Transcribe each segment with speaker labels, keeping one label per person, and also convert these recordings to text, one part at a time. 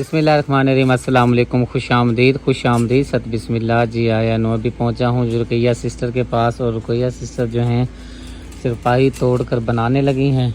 Speaker 1: बिस्मिल्लाहिर्रहमानिर्रहीम, अस्सलाम वालेकुम, खुश आमदीद सत बिस्मिल्लाह। जी आया नो अभी पहुंचा हूँ रुकैया सिस्टर के पास, और रुकैया सिस्टर जो हैं सिरपाही तोड़ कर बनाने लगी हैं।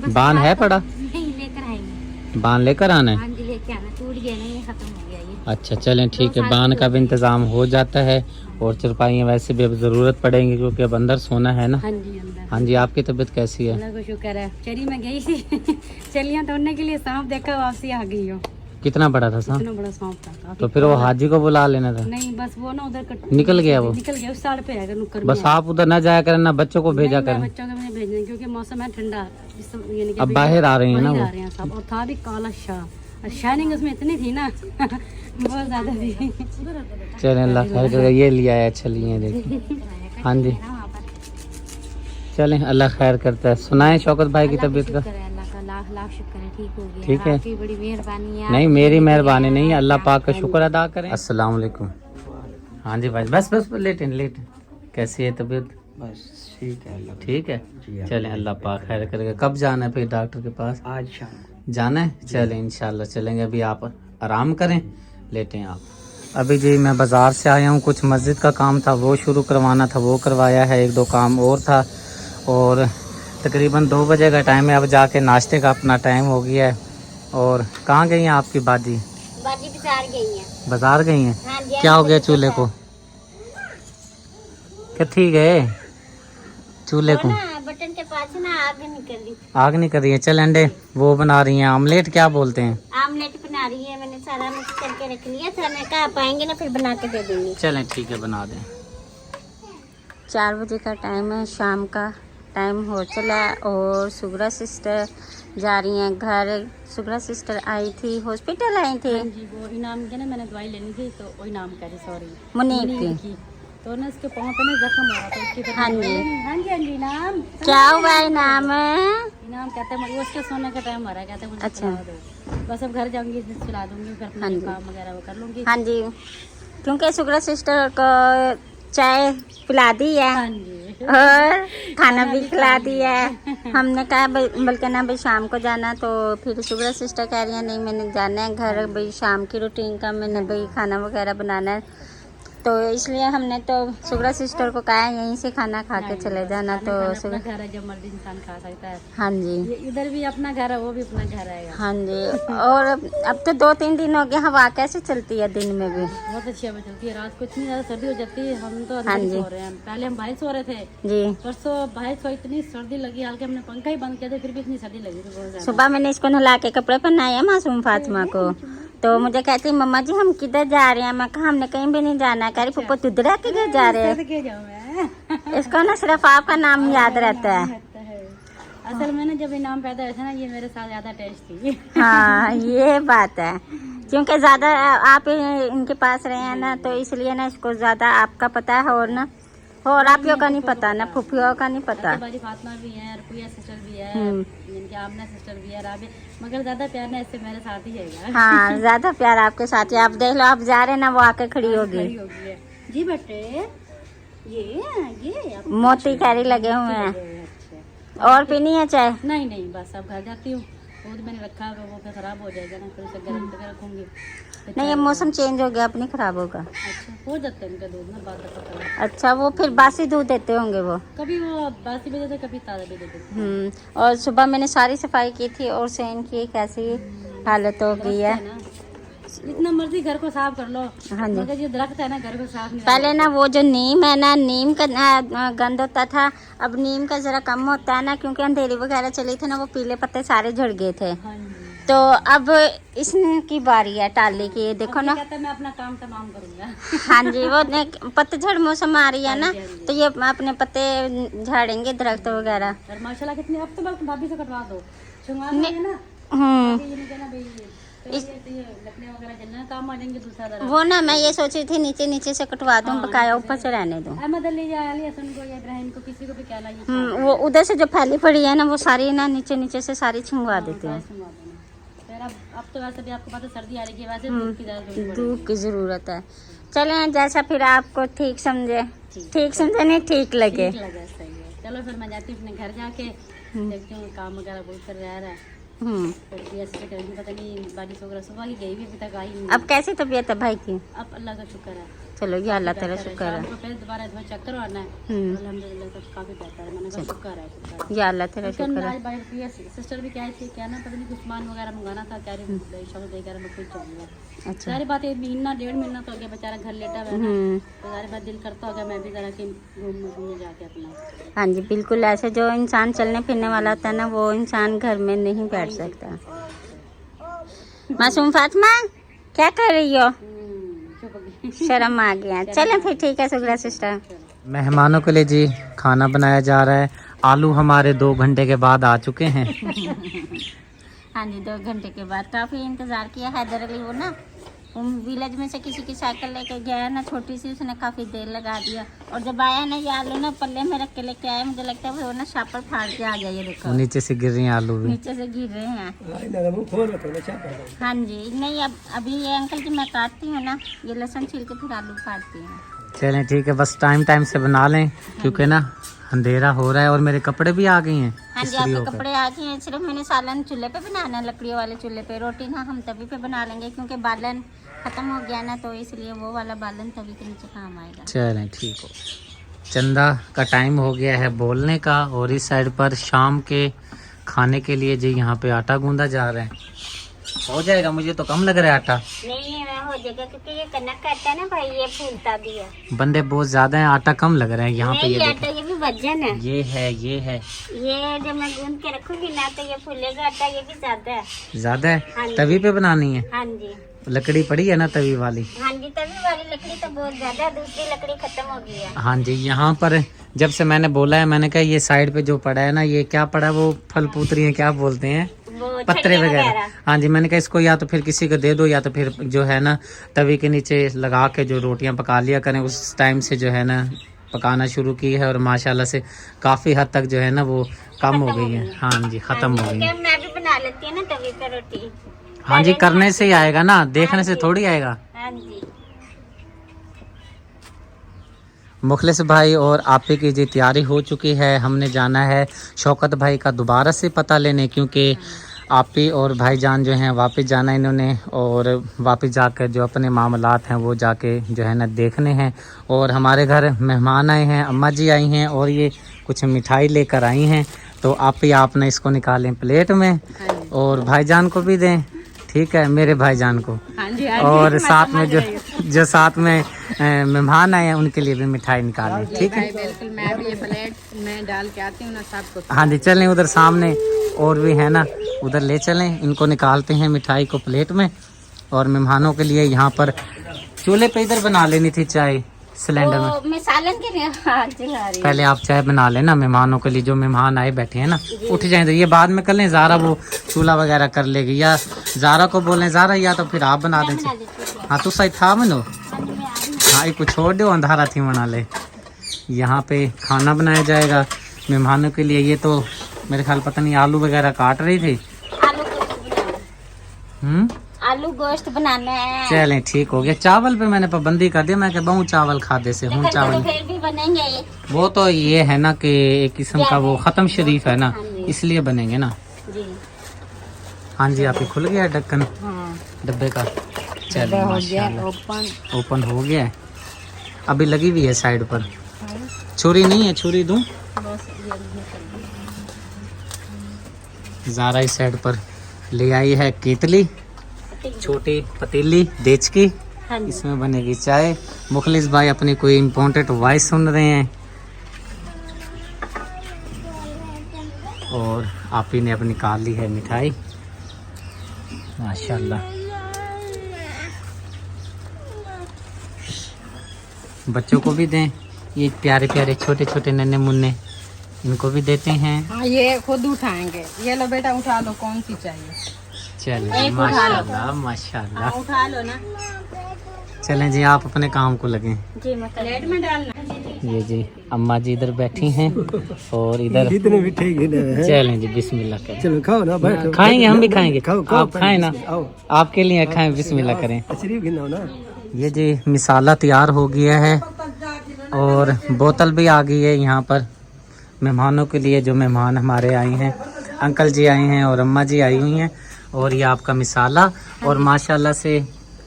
Speaker 1: बान है पड़ा,
Speaker 2: नहीं लेकर आएंगे।
Speaker 1: बान लेकर आना है।
Speaker 2: हाँ जी लेके आना, टूट गया ना, ये खत्म हो गया ये।
Speaker 1: अच्छा चलें ठीक है, बान का भी इंतज़ाम हो जाता है। और चरपाइयाँ वैसे भी अब ज़रूरत पड़ेंगी क्योंकि अब अंदर सोना है ना।
Speaker 2: हाँ जी अंदर।
Speaker 1: हाँ जी, आपकी तबीयत कैसी है?
Speaker 2: अल्लाह को शुक्र है। चरी में गई थी चलियाँ तोड़ने के लिए, सांप देखा, वापसी आ गई हो।
Speaker 1: कितना बड़ा था सांप?
Speaker 2: इतना बड़ा सांप था काफी।
Speaker 1: तो फिर वो हाजी को बुला लेना था।
Speaker 2: नहीं बस वो ना उधर
Speaker 1: निकल गया वो।
Speaker 2: निकल गया, उस साइड पे है नुक्कड़
Speaker 1: बस
Speaker 2: में।
Speaker 1: आप उधर न जाया करें ना, बच्चों को भेजा
Speaker 2: नहीं, मैं
Speaker 1: करें।
Speaker 2: बच्चों को नहीं भेजना क्योंकि मौसम है ठंडा। यानी कि
Speaker 1: अब बाहर आ रही है ना वो।
Speaker 2: आ रहे हैं सब, और था भी काला शाह, शाइनिंग उसमें इतनी थी ना बहुत ज्यादा थी।
Speaker 1: चलें अल्लाह खैर करे, ये लिया है, अच्छा लिए देखिए। हाँ जी चलें, अल्लाह खैर करता है। सुनाएं शौकत भाई की तबीयत का।
Speaker 2: अल्लाह का लाख लाख शुक्र है, ठीक हो गया।
Speaker 1: ठीक है,
Speaker 2: आपकी बड़ी मेहरबानी है।
Speaker 1: नहीं मेरी मेहरबानी नहीं, अल्लाह पाक का शुक्र अदा करें। अस्सलाम वालेकुम। हाँ जी भाई, बस बस लेटें लेटें। कैसी है तबीयत?
Speaker 3: बस ठीक है, अल्लाह
Speaker 1: ठीक है, चलें अल्लाह पाक खैर करेगा। कब जाना है फिर डॉक्टर के पास?
Speaker 3: आज शाम को
Speaker 1: जाना है, चलें इंशाल्लाह चलेंगे। अभी आप आराम करें, लेटें आप। अभी जी मैं बाज़ार से आया हूँ, कुछ मस्जिद का काम था वो शुरू करवाना था, वो करवाया है। एक दो काम और था, और तकरीबन 2 बजे का टाइम है। अब जाके नाश्ते का अपना टाइम हो गया है। और कहाँ गई हैं आपकी बाजी?
Speaker 2: बाजी बाजार गई है।
Speaker 1: बाजार गई हैं?
Speaker 2: हाँ जी,
Speaker 1: क्या हो गया चूल्हे को? कितनी गए चूल्हे को?
Speaker 2: बटन के पास ना आग निकल रही।
Speaker 1: आग नहीं कर रही है। चल अंडे वो बना रही हैं, आमलेट क्या बोलते हैं?
Speaker 2: आमलेट बना रही है, मैंने सारा मिक्स करके रख लिया था। मैं कहा पाएंगे ना फिर बना के दे दूंगी।
Speaker 1: चलें ठीक है, बना दें।
Speaker 2: 4 बजे का टाइम है, शाम का टाइम हो चला, और सुगरा सिस्टर जा रही हैं घर। सुगरा सिस्टर आई थी, हॉस्पिटल आई थी।
Speaker 4: जी वो इनाम के ना, मैंने दवाई लेनी थी तो वो इनाम करी, सॉरी
Speaker 2: मुनीब की।
Speaker 4: तो ना इसके पाँव पे ना जख्म हो रहा था उसकी तरफ।
Speaker 2: हाँ जी।
Speaker 4: हाँ जी हाँ जी, इनाम
Speaker 2: क्या हुआ इनाम है?
Speaker 4: इनाम कहते हैं वो उसके सोने का टाइम हो रहा है, कहते हैं मुझे
Speaker 2: अच्छा।
Speaker 4: सुला दो। बस अब घर जाऊंगी, सुला दूंगी, फिर अपना
Speaker 2: हाँ जी।
Speaker 4: काम वगैरह वो कर लूंगी।
Speaker 2: हाँ जी, क्योंकि सुगरा सिस्टर को चाय पिला दी है
Speaker 4: हाँ जी,
Speaker 2: और खाना भी खिला दिया है। हमने कहा बल्कि ना भाई शाम को जाना, तो फिर सुगरा सिस्टर कह रही है नहीं मैंने जाना है घर, भाई शाम की रूटीन का मैंने भाई खाना वगैरह बनाना है। तो इसलिए हमने तो सुगरा सिस्टर को कहा यहीं से खाना खा के चले जाना। तो
Speaker 4: अपना घर है, जब मर्जी इंसान खा सकता है।
Speaker 2: हाँ जी,
Speaker 4: ये इधर भी अपना घर है, वो भी अपना घर है।
Speaker 2: हाँ जी। और अब तो 2-3 दिन हो गए, हवा कैसे चलती है दिन में भी?
Speaker 4: बहुत अच्छी हवा चलती है, रात को इतनी ज्यादा सर्दी हो जाती है। हम तो
Speaker 2: हाँ
Speaker 4: अंदर ही
Speaker 2: जी।
Speaker 4: सो रहे हैं। पहले हम बाहर सो रहे थे,
Speaker 2: जी।
Speaker 4: परसों बाहर सो, इतनी सर्दी लगी, हालांकि हमने पंखा ही बंद किया था, फिर भी इतनी सर्दी लगी थी बहुत ज्यादा।
Speaker 2: सुबह मैंने इसको नहला के कपड़े पहनाए मासूम फातिमा को, तो मुझे कहती मम्मा जी हम किधर जा रहे हैं? मैं कहा हमने कहीं भी नहीं जाना। कह रही पप्पा तुदरा के घर जा रहे हैं। इसको ना सिर्फ आपका नाम याद रहता है।
Speaker 4: असल में ना जब इनाम पैदा हुआ था ना, ये मेरे साथ ज्यादा टेस्ट थी।
Speaker 2: हाँ ये बात है, क्योंकि ज्यादा आप इनके पास रहे हैं ना, तो इसलिए ना इसको ज्यादा आपका पता है, और ना और आप लोग का नहीं पता ना, फुफियों का नहीं पता।
Speaker 4: बाजी फातिमा भी है, रुपया सिस्टर भी है, इनके आमना सिस्टर भी है, राबी, मगर ज्यादा प्यार ना इससे मेरे साथ ही है।
Speaker 2: हाँ ज्यादा प्यार आपके साथ है। आप देख लो, आप जा रहे हैं ना, वो आके खड़ी होगी।
Speaker 4: जी बेटे, ये
Speaker 2: मोती कैरी लगे हुए हैं। और पीनी है चाय?
Speaker 4: नहीं नहीं, बस अब घर जाती हूँ। दूध मैंने रखा है, वो फिर खराब हो जाएगा ना, फिर उसे गर्म करके रखूंगी।
Speaker 2: नहीं, ये मौसम चेंज हो गया, अब नहीं खराब होगा।
Speaker 4: अच्छा, हो जाता है इनका दूध ना बाद में पता है।
Speaker 2: अच्छा, वो फिर बासी दूध देते होंगे वो?
Speaker 4: कभी वो बासी भी देते, कभी ताज़ा भी देते।
Speaker 2: और सुबह मैंने सारी सफाई की थी, और से इनकी कैसी हालत हो गई है।
Speaker 4: जितना मर्जी घर को साफ कर लो,
Speaker 2: हाँ जी।
Speaker 4: मगर ये दरख्त है ना, घर को साफ नहीं।
Speaker 2: पहले ना वो जो नीम है ना, नीम का गंद होता था, अब नीम का जरा कम होता है ना, क्योंकि अंधेरी वगैरह चली थी ना, वो पीले पत्ते सारे झड़ गए थे।
Speaker 4: हाँ जी।
Speaker 2: तो अब इसकी बारी है टाली की, देखो ना।
Speaker 4: कहता है मैं अपना काम तमाम करूंगा।
Speaker 2: हाँ जी, वो पतझड़ मौसम आ रही है ना, तो ये अपने पत्ते झाड़ेंगे दरख्त वगैरह।
Speaker 4: और माशाल्लाह कितनी, अब तो बस भाभी से कटवा दो, छुंगा दो ये ना। ये नहीं कहना भाई ये लकड़ियाँ वगैरह जलना काम आ जाएंगे दूसरा दरख्त।
Speaker 2: वो ना मैं ये सोच रही थी नीचे नीचे से कटवा दूं, बकाया ऊपर से रहने दूं।
Speaker 4: अहमद अली या अली हसन को या इब्राहिम को, किसी को भी क्या लाइए।
Speaker 2: वो उधर से जो फैली पड़ी है ना, वो सारी ना नीचे नीचे से सारी छिंगवा देते हैं।
Speaker 4: फिर अब तो वैसे भी आपको पता सर्दी आ रही है, वैसे धूप की ज़्यादा
Speaker 2: धूप की जरूरत है। चलें जैसा फिर आपको ठीक समझे, ठीक समझे नहीं ठीक लगे।
Speaker 4: लगा। सही है, चलो फिर मैं जाती हूँ अपने घर जाके, देखती हूँ काम वगैरह बहुत कर रहा है। फिर भी ऐसे करेंगे, पता नहीं बारिश वगैरह सुबह की गई भी अभी तक आई नहीं।
Speaker 2: अब कैसी तबीयत है भाई की?
Speaker 4: अब अल्लाह का शुक्र है।
Speaker 2: चलो ये अल्लाह तेरा शुक्र
Speaker 4: शाम
Speaker 2: है।
Speaker 4: को फिर दोबारा चक्कर आना है। अल्हम्दुलिल्लाह सब काफी बेहतर है। मैंने कहा शुक्र है, शुक्र है।
Speaker 2: ये अल्लाह तेरा शुक्र है।
Speaker 4: आज भाई सिस्टर भी क्या थी, क्या ना पता नहीं कुछ सामान वगैरह मंगाना था, कह रही शक्ल देकर मैं कुछ चाहिए।
Speaker 2: अच्छा।
Speaker 4: सारी बात एक महीना 1.5 महीना तो हो गया बेचारा घर लेटा हुआ है ना, तो सारी बात दिल करता होगा मैं भी जरा कि घूमने जाके अपना।
Speaker 2: हाँ जी बिल्कुल, ऐसे जो इंसान चलने फिरने वाला होता है ना, वो इंसान घर में नहीं बैठ सकता। मासूम फातिमा क्या कर रही हो? शर्म आ गया। चलें फिर, ठीक है सुगरा सिस्टर।
Speaker 1: मेहमानों के लिए जी खाना बनाया जा रहा है। आलू हमारे 2 घंटे के बाद आ चुके हैं।
Speaker 2: हाँ जी 2 घंटे के बाद। काफ़ी इंतज़ार किया। हैदर अली वो ना विलेज में से किसी की साइकिल लेके गया है ना, छोटी सी, उसने काफ़ी देर लगा दिया। और जब आया ना ये आलू ना पल्ले में रख के लेके आया, मुझे लगता है वो ना शापर फाड़ के आ गया। ये देखो
Speaker 1: नीचे से गिर रही हैं आलू भी।
Speaker 2: नीचे से गिर रहे हैं। हाँ जी नहीं, अब अभी ये अंकल जी मैं काटती हूँ ना, ये लहसुन छील के फिर आलू काटती हूँ।
Speaker 1: चलें ठीक है, बस टाइम से बना लें क्योंकि ना अंधेरा हो रहा है और मेरे कपड़े भी आ गए हैं।
Speaker 2: हाँ जी आपके कपड़े आ गए हैं। सिर्फ मैंने सालन चूल्हे पे बनाना है, लकड़ियों वाले चूल्हे पे। रोटी ना हम तवी पे बना लेंगे क्योंकि बालन खत्म हो गया ना, तो इसलिए वो वाला बालन तवी के नीचे काम आएगा।
Speaker 1: चलें ठीक हो। चंदा का टाइम हो गया है बोलने का, और इस साइड पर शाम के खाने के लिए जी यहाँ पे आटा गूंदा जा रहा है। हो जाएगा, मुझे तो कम लग रहा है आटा।
Speaker 2: नहीं हो जाएगा क्योंकि ये कनक करता है ना भाई, ये फूलता भी है।
Speaker 1: बंदे बहुत ज्यादा हैं, आटा कम लग रहा है यहाँ पे। ये
Speaker 2: आटा ये भी वजन है।
Speaker 1: ये है
Speaker 2: ये जब मैं गूंद के रखूंगी ना तो ये फूलेगा आटा। ये भी ज्यादा है।
Speaker 1: ज्यादा है।
Speaker 2: हाँ
Speaker 1: तवी पे बनानी है।
Speaker 2: हाँ जी
Speaker 1: लकड़ी पड़ी है ना तवी वाली?
Speaker 2: हाँ जी तवी वाली लकड़ी तो बहुत ज्यादा है, दूसरी लकड़ी खत्म हो गई है।
Speaker 1: हाँ जी, यहाँ पर जब से मैंने बोला है, मैंने कहा ये साइड पे जो पड़ा है ना, ये क्या पड़ा है, वो फल पूतरी है, क्या बोलते हैं, पत्रे वगैरह। हाँ जी, मैंने कहा इसको या तो फिर किसी को दे दो, या तो फिर जो है ना तवी के नीचे लगा के जो रोटियां पका लिया करें। उस टाइम से जो है ना पकाना शुरू की है और माशाल्लाह से काफ़ी हद तक जो है ना वो कम हो गई है। हाँ जी ख़त्म हो गई है।
Speaker 2: मैं भी बना लेती हूँ ना तवी पे रोटी।
Speaker 1: हाँ जी, करने से ही आएगा ना, देखने से थोड़ी आएगा।
Speaker 2: हाँ जी
Speaker 1: मुखलिस भाई और आपे की जी तैयारी हो चुकी है। हमने जाना है शौकत भाई का दोबारा से पता लेने, क्योंकि आपी और भाईजान जो हैं वापस जाना इन्होंने, और वापस जाकर जो अपने मामलात हैं वो जाके जो है ना देखने हैं। और हमारे घर मेहमान आए हैं, अम्मा जी आई हैं और ये कुछ मिठाई लेकर आई हैं, तो आपी आपने इसको निकालें प्लेट में और भाईजान को भी दें। ठीक है, मेरे भाईजान को। और साथ में जो साथ में मेहमान आए हैं उनके लिए भी मिठाई निकालें। ठीक है,
Speaker 4: बिल्कुल। मैं भी ये प्लेट में डाल के आती हूँ ना सबको।
Speaker 1: हाँ जी, चलें उधर सामने और भी है ना, उधर ले चलें, इनको निकालते हैं मिठाई को प्लेट में। और मेहमानों के लिए यहाँ पर चूल्हे पे इधर बना लेनी थी चाय सिलेंडर में।
Speaker 2: मैं सालन के लिए हाथ जला रही।
Speaker 1: पहले आप चाय बना लेना मेहमानों के लिए, जो मेहमान आए बैठे हैं ना उठ जाएं, तो ये बाद में कर लें। ज़ारा वो चूल्हा वगैरह कर लेगी, या ज़ारा को बोलें ज़ारा, या तो फिर आप बना दें। हाँ तो सही था मनो। हाँ एक कुछ छोड़ दो, अंधारा थी बना ले। यहाँ पे खाना बनाया जाएगा मेहमानों के लिए। ये तो मेरे ख्याल पता नहीं आलू वगैरह काट रही थी।
Speaker 2: आलू गोश्त बनाना है।
Speaker 1: चलें ठीक हो गया। चावल पे मैंने पाबंदी कर दिया, मैं क्या बहु चावल खाते से हूँ चावल।
Speaker 2: फिर भी बनेंगे
Speaker 1: वो तो ये है ना कि एक किस्म का वो ख़त्म शरीफ है ना, इसलिए बनेंगे ना जी। हाँ जी, आप ही खुल गया ढक्कन डब्बे का। चलिए माशाल्लाह ओपन हो गया है। अभी लगी हुई है साइड पर। छुरी नहीं है, छुरी दूं? ज़ारा इस साइड पर ले आई है केतली, छोटी पतीली देच की। इसमें बनेगी चाय। मुखलिस भाई अपनी कोई इम्पोर्टेंट वॉइस सुन रहे हैं, और आप ही ने अपनी निकाल ली है मिठाई माशाल्लाह। बच्चों को भी दें, ये प्यारे प्यारे छोटे छोटे नन्हे मुन्ने, इनको भी देते हैं।
Speaker 4: हाँ ये खुद उठाएंगे। ये लो बेटा उठा लो, कौन सी चाहिए?
Speaker 1: चलिए माशाल्लाह माशाल्लाह।
Speaker 4: उठा लो ना।
Speaker 1: चलें जी, आप अपने काम को लगें
Speaker 2: जी।
Speaker 4: प्लेट में डालना।
Speaker 1: ये जी अम्मा जी इधर बैठी हैं और इधर
Speaker 3: इतने मीठे
Speaker 1: चलें जी बिस्मिल्लाह करें।
Speaker 3: चलो खाओ ना, बैठो।
Speaker 1: खाएंगे, हम भी खाएंगे।
Speaker 3: खाओ,
Speaker 1: आप खाएं ना, आपके लिए खाएं, बिस्मिल्लाह करें।
Speaker 3: शरीफ गिनाओ ना।
Speaker 1: ये जी मिसाला तैयार हो गया है और बोतल भी आ गई है यहाँ पर मेहमानों के लिए, जो मेहमान हमारे आए हैं। अंकल जी आए हैं और अम्मा जी आई हुई हैं। और ये आपका मिसाला और माशाल्लाह से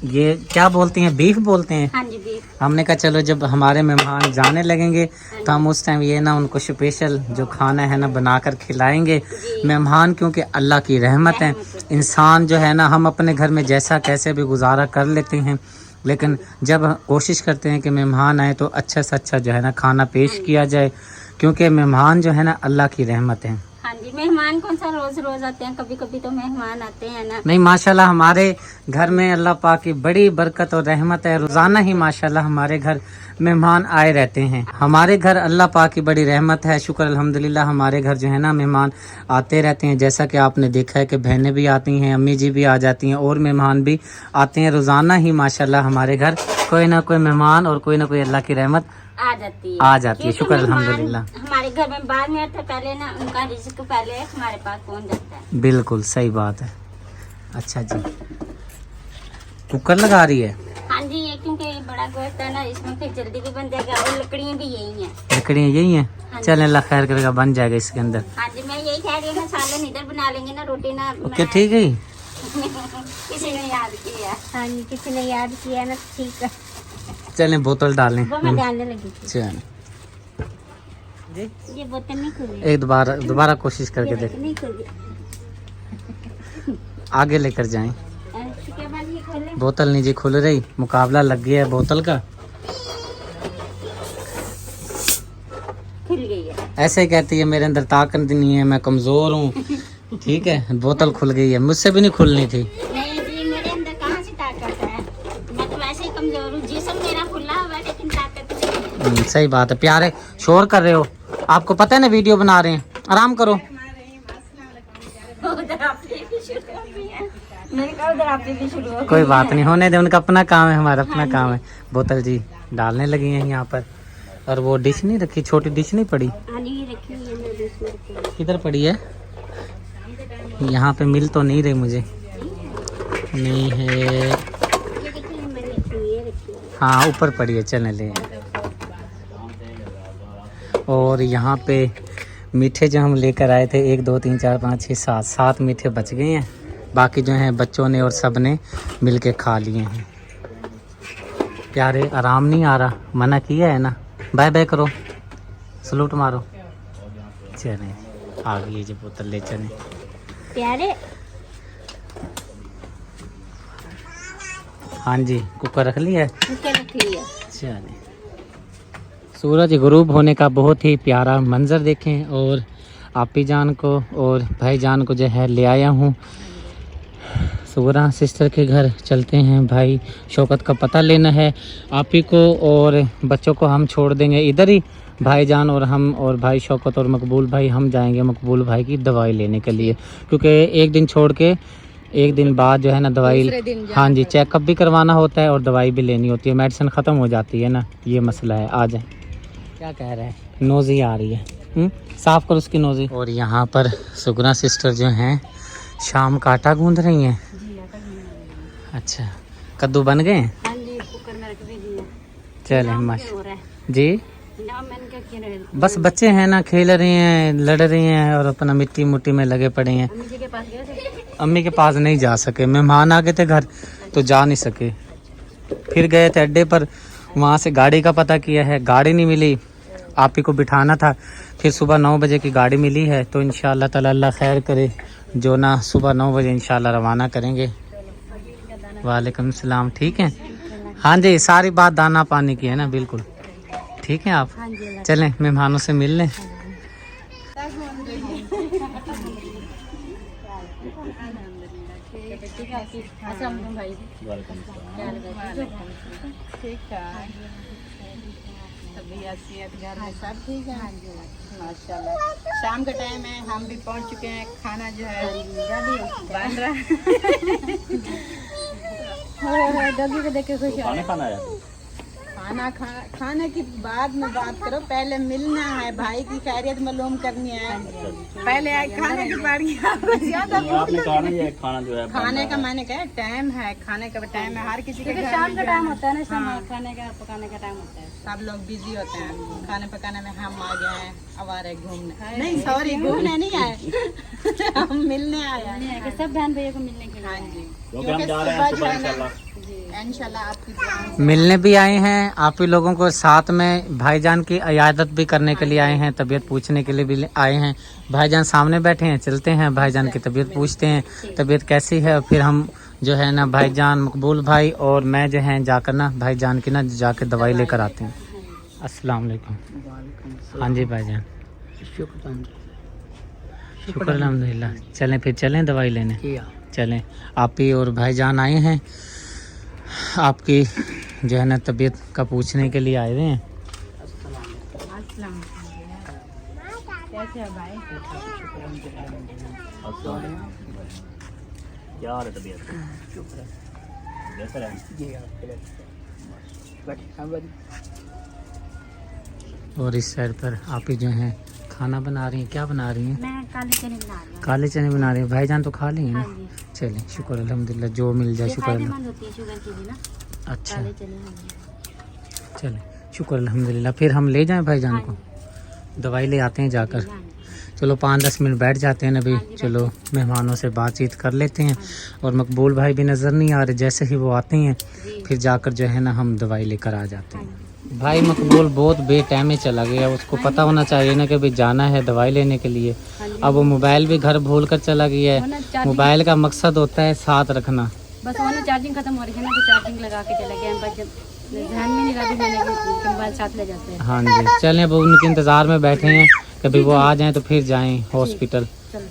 Speaker 1: ये क्या बोलते हैं, बीफ बोलते हैं।
Speaker 2: हाँ जी बीफ।
Speaker 1: हमने कहा चलो जब हमारे मेहमान जाने लगेंगे तो हम उस टाइम ये ना उनको स्पेशल जो खाना है ना बनाकर खिलाएंगे। मेहमान क्योंकि अल्लाह की रहमत है, इंसान जो है ना हम अपने घर में जैसा कैसे भी गुजारा कर लेते हैं, लेकिन जब कोशिश करते हैं कि मेहमान आए तो अच्छा से अच्छा जो है ना खाना पेश किया जाए, क्योंकि मेहमान जो है ना अल्लाह की रहमत है।
Speaker 2: हाँ जी, मेहमान कौन सा रोज रोज आते हैं, कभी कभी तो मेहमान आते हैं ना।
Speaker 1: नहीं माशाल्लाह हमारे घर में अल्लाह पाक की बड़ी बरकत और रहमत है, रोजाना ही माशाल्लाह हमारे घर मेहमान आए रहते हैं। हमारे घर अल्लाह पाक की बड़ी रहमत है, शुक्र अल्हम्दुलिल्लाह। हमारे घर जो है ना मेहमान आते रहते हैं, जैसा कि आपने देखा है कि बहनें भी आती हैं, अम्मी जी भी आ जाती हैं और मेहमान भी आते हैं। रोजाना ही माशाल्लाह हमारे घर कोई ना कोई मेहमान और कोई ना कोई अल्लाह की रहमत
Speaker 2: आ जाती है,
Speaker 1: क्योंकि शुक्र अल्हम्दुलिल्लाह।
Speaker 2: हमारे घर में बाद में आता पहले ना, उनका रिज़्क पहले हमारे पास पहुंच जाता है।
Speaker 1: बिल्कुल सही बात है। अच्छा जी, कुकर लगा रही है?
Speaker 2: हाँ जी, ये क्योंकि ये बड़ा गोश्त है ना, इसमें फिर जल्दी भी बन जाएगा और लकड़ियाँ भी यही हैं।
Speaker 1: लकड़ियाँ यही हैं?
Speaker 2: हाँ
Speaker 1: चल अल्लाह खैर करेगा, बन जाएगा इसके अंदर।
Speaker 2: हाँ जी, मैं यही कह रही हूँ ना, सालन इधर बना लेंगे ना, रोटी ना।
Speaker 1: ओके ठीक है।
Speaker 2: किसी ने याद किया। हाँ जी, किसी ने याद किया ना, ठीक है।
Speaker 1: चलें बोतल डालें।
Speaker 2: वो मैं डालने लगी थी।
Speaker 1: चलें जी,
Speaker 2: ये बोतल नहीं खुली।
Speaker 1: एक दोबारा कोशिश करके देख,
Speaker 2: नहीं खुली।
Speaker 1: आगे लेकर जाएं।
Speaker 2: इसके बाद ये खोले।
Speaker 1: बोतल नहीं जी खुल रही, मुकाबला लग गया है बोतल का।
Speaker 2: खुल गई है।
Speaker 1: ऐसे ही कहती है मेरे अंदर ताकत नहीं है, मैं कमजोर हूँ। ठीक है, बोतल खुल गई है, मुझसे भी नहीं खुलनी थी।
Speaker 2: नहीं जी, मेरे अंदर कहाँ से ताकत है, मैं तो वैसे ही कमजोर हूँ। जिस्म मेरा खुला हुआ है लेकिन ताकत नहीं है।
Speaker 1: सही बात है। प्यारे शोर कर रहे हो, आपको पता है ना वीडियो बना रहे हैं, आराम करो।
Speaker 2: उधर आपसे भी शुरू हो गई है। मैंने कहा उधर आपसे भी शुरू हो गई
Speaker 1: कोई बात
Speaker 2: है।
Speaker 1: नहीं, होने दे, उनका अपना काम है, हमारा अपना काम है। बोतल जी डालने लगी हैं यहाँ पर। और वो डिश नहीं रखी, छोटी डिश नहीं पड़ी?
Speaker 2: हाँ जी, ये रखी हुई है, मैं भी इसमें रखी हुई है।
Speaker 1: किधर पड़ी है? यहाँ पे मिल तो नहीं रही मुझे। नहीं है।
Speaker 2: ये देखिए, मैंने रखी हुई है, रखी हुई है।
Speaker 1: हाँ ऊपर पड़ी है, चले ले। और यहाँ पे मीठे जो हम लेकर आए थे 1 2 3 4 5 6 7 मीठे बच गए हैं। बाकी जो हैं बच्चों ने और सब ने मिल के खा लिए हैं। प्यारे आराम नहीं आ रहा, मना किया है ना। बाय बाय करो, सलूट मारो। चले आ गई जी बोतल, ले चले।
Speaker 2: प्यारे
Speaker 1: हाँ जी, कुकर रख लिया है?
Speaker 2: कुकर रखी हुई है।
Speaker 1: चले। सूरज गुरूब होने का बहुत ही प्यारा मंजर देखें। और आपी जान को और भाई जान को जो है ले आया हूँ सुगरा सिस्टर के घर। चलते हैं, भाई शौकत का पता लेना है। आपी को और बच्चों को हम छोड़ देंगे इधर ही, भाईजान और हम और भाई शौकत और मकबूल भाई हम जाएंगे मकबूल भाई की दवाई लेने के लिए, क्योंकि एक दिन छोड़ के एक दिन बाद जो है ना दवाई, हाँ जी, चेकअप भी करवाना होता है और दवाई भी लेनी होती है, मेडिसिन ख़त्म हो जाती है ना, ये मसला है। आ जाए। क्या कह रहे हैं? नोज़ी आ रही है, साफ कर उसकी नोज़ी। और यहाँ पर सुगना सिस्टर जो हैं शाम का आटा गूंद रही हैं। अच्छा, कद्दू बन गए?
Speaker 2: हाँ जी, कुकर में रख दीजिए।
Speaker 1: चले
Speaker 2: हो रहा है
Speaker 1: जी।
Speaker 2: ना, मैंने क्या किया,
Speaker 1: बस बच्चे हैं ना, खेल रहे हैं, लड़ रहे हैं और अपना मिट्टी मुट्टी में लगे पड़े हैं।
Speaker 2: अम्मी जी के पास गए थे?
Speaker 1: अम्मी के पास नहीं जा सके, मेहमान आ गए थे घर तो जा नहीं सके। फिर गए थे अड्डे पर, वहाँ से गाड़ी का पता किया है, गाड़ी नहीं मिली। आप ही को बिठाना था, फिर सुबह 9 बजे की गाड़ी मिली है। तो इंशाअल्लाह ताला अल्लाह खैर करे, जो ना सुबह 9 बजे इंशाअल्लाह रवाना करेंगे। वालेकुम सलाम। ठीक है? हाँ जी, सारी बात दाना पानी की है ना, बिल्कुल ठीक है आप। चलें मेहमानों से मिल लें।
Speaker 4: भाई ठीक है, तबीयत घर में सब ठीक है? माशाल्लाह। शाम का टाइम है, हम भी पहुंच चुके हैं, खाना जो है बन रहा है। डॉगी को देख के खुश है। खाना
Speaker 5: खाने की बाद में बात करो, पहले मिलना है, भाई की खैरियत मालूम करनी है। पहले आई खाने की बारी। ज्यादा
Speaker 3: आपने कहा ना ये खाना जो है
Speaker 5: खाने का मैंने कहा टाइम है, खाने का टाइम है, हर किसी के घर
Speaker 4: शाम का
Speaker 5: में
Speaker 4: टाइम होता है ना, शाम खाने का पकाने का टाइम होता है।
Speaker 5: सब लोग बिजी होते हैं। खाने पकाने में हम आ गए हैं आवारे घूमने, नहीं सॉरी घूमने नहीं आए हम मिलने आए हैं।
Speaker 4: कि सब बहन भैया को मिलने के लिए।
Speaker 5: हाँ जी,
Speaker 3: क्योंकि हम जा रहे हैं सुबह इंशाल्लाह।
Speaker 5: इंशाल्लाह आपकी दुआ से।
Speaker 1: मिलने भी आए हैं, आप ही लोगों को साथ में भाईजान की इयादत भी करने के लिए आए हैं, तबीयत पूछने के लिए भी आए हैं। भाईजान सामने बैठे हैं, चलते हैं भाईजान की तबीयत पूछते हैं, तबीयत कैसी है। फिर हम जो है ना भाईजान, मकबूल भाई और मैं जो है जाकर ना भाईजान की ना जाके दवाई लेकर आते हैं। अस्सलाम वालेकुम। हाँ जी भाईजान, शुक्र अल्हम्दुलिल्लाह। चलें फिर चलें दवाई लेने, चलें। आप ही और भाईजान आए हैं, आपकी जो है ना तबीयत का पूछने के लिए आए हुए हैं।
Speaker 5: कैसे हो भाई?
Speaker 3: क्या हाल है तबीयत? बेहतर है।
Speaker 1: और इस साइड पर आप ही जो हैं खाना बना रही हैं, क्या बना रही हैं?
Speaker 4: मैं काले चने बना रही हूँ।
Speaker 1: काले चने बना रही हैं। भाईजान तो खा लेंगे ना?
Speaker 4: हाँ जी।
Speaker 1: चलें, शुक्र अल्हम्दुलिल्लाह, जो मिल जाए
Speaker 4: ये
Speaker 1: शुक्र अल्हम्दुलिल्लाह।
Speaker 4: फायदेमंद होती है शुगर के लिए ना,
Speaker 1: अच्छा,
Speaker 4: काले चने। हाँ जी।
Speaker 1: चलें, शुक्र अल्हम्दुलिल्लाह। फिर हम ले जाएं भाईजान को, दवाई ले आते हैं जाकर। चलो 5-10 मिनट बैठ जाते हैं अभी, चलो मेहमानों से बातचीत कर लेते हैं। और मकबूल भाई भी नज़र नहीं आ रहे, जैसे ही वो आते हैं फिर जाकर जो है ना हम दवाई लेकर आ जाते हैं। भाई मकबूल बहुत बेटाइम चला गया, उसको पता होना चाहिए ना कि भाई जाना है दवाई लेने के लिए। अब वो मोबाइल भी घर भूल कर चला गया है। मोबाइल का मकसद होता है साथ रखना।
Speaker 4: बस वो ना चार्जिंग खत्म हो रही है ना, तो चार्जिंग लगा के चले गए। बस जब ध्यान में नहीं रहा, मैंने मोबाइल साथ ले जाते हैं।
Speaker 1: हाँ जी, चलें, अब उनके इंतज़ार में बैठे हैं, कभी वो आ जाएं तो फिर जाएं हॉस्पिटल।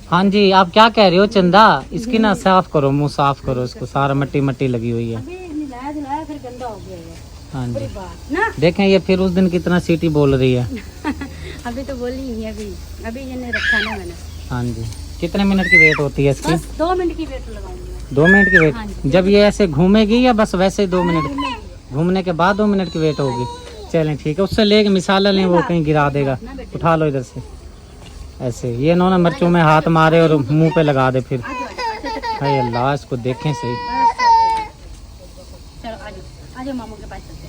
Speaker 1: हाँ जी, आप क्या कह रहे हो चंदा? इसकी ना साफ करो, मुंह साफ करो, इसको सारा मट्टी मट्टी लगी हुई है।
Speaker 4: अभी नहाया धुलाया फिर गंदा हो गया है।
Speaker 1: हाँ जी,
Speaker 4: बात ना
Speaker 1: देखें ये फिर उस दिन कितना सीटी बोल रही है।
Speaker 4: अभी तो बोली नहीं है, अभी ये रखा ना मैंने।
Speaker 1: हाँ जी, कितने मिनट की वेट होती है इसकी?
Speaker 4: बस 2 मिनट की वेट लगाऊंगी।
Speaker 1: 2 मिनट की
Speaker 4: हाँ
Speaker 1: वेट?
Speaker 4: जी।
Speaker 1: जब ये ऐसे घूमेगी या बस वैसे ही 2 मिनट घूमने के बाद 2 मिनट की वेट होगी? चलें ठीक है, उससे लेके मिसाल लें, वो कहीं गिरा देगा। उठा लो इधर से, ऐसे। ये इन्होंने मिर्चों में हाथ मारे और मुंह पे लगा दे फिर। हाय अल्लाह, इसको देखें सही।
Speaker 4: चलो आजो मामू के पास चलते हैं,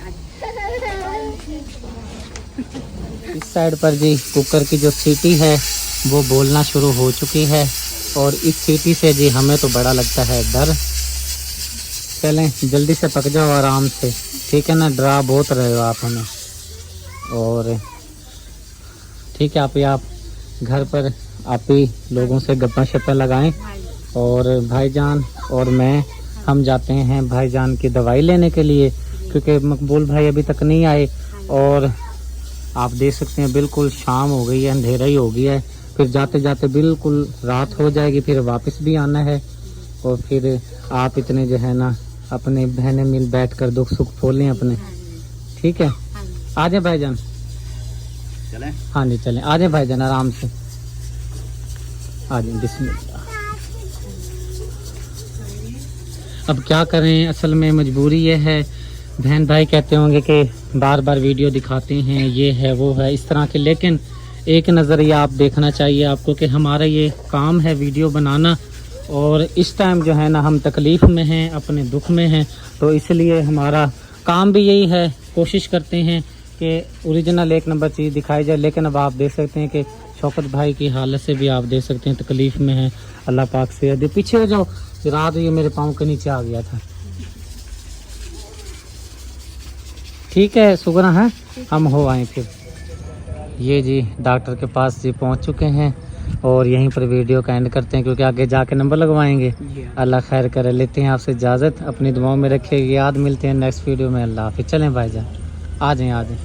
Speaker 1: इस साइड पर जी कुकर की जो सीटी है वो बोलना शुरू हो चुकी है, और इस सीटी से जी हमें तो बड़ा लगता है डर। चलें जल्दी से पक जाओ आराम से, ठीक है ना? डरा बहुत रहे हो आप हमें। और ठीक है, आप घर पर आप ही लोगों से गप्पा शप्पा लगाएं। और भाईजान और मैं हम जाते हैं भाईजान की दवाई लेने के लिए, क्योंकि मकबूल भाई अभी तक नहीं आए। और आप देख सकते हैं बिल्कुल शाम हो गई है, अंधेरा ही हो गया है। फिर जाते जाते बिल्कुल रात हो जाएगी, फिर वापस भी आना है। और फिर आप इतने जो है ना अपने बहनें मिल बैठ कर दुख सुख फोलें अपने, ठीक है? आ जाए भाईजान।
Speaker 3: चलें?
Speaker 1: हाँ जी चलें, आ जाए भाईजान आराम से आ जाए। बिस्मिल्लाह। अब क्या करें, असल में मजबूरी ये है। बहन भाई कहते होंगे कि बार बार वीडियो दिखाते हैं, ये है वो है इस तरह के, लेकिन एक नज़रिया आप देखना चाहिए आपको कि हमारा ये काम है वीडियो बनाना। और इस टाइम जो है ना हम तकलीफ़ में हैं, अपने दुख में हैं, तो इसलिए हमारा काम भी यही है। कोशिश करते हैं कि ओरिजिनल 1 नंबर चीज़ दिखाई जाए। लेकिन अब आप देख सकते हैं कि शौकत भाई की हालत से भी आप देख सकते हैं तकलीफ़ में है। अल्लाह पाक से यदि पीछे हो जाओ, रात ये मेरे पाँव के नीचे आ गया था। ठीक है शुक्र है, हम हो आए फिर। ये जी डॉक्टर के पास जी पहुंच चुके हैं, और यहीं पर वीडियो का एंड करते हैं, क्योंकि आगे जाके नंबर लगवाएंगे। अल्लाह खैर करे। लेते हैं आपसे इजाज़त, अपनी दुआओं में रखिए, याद। मिलते हैं नेक्स्ट वीडियो में। अल्लाह हाफिज़। चलें भाईजान, आ जाएं।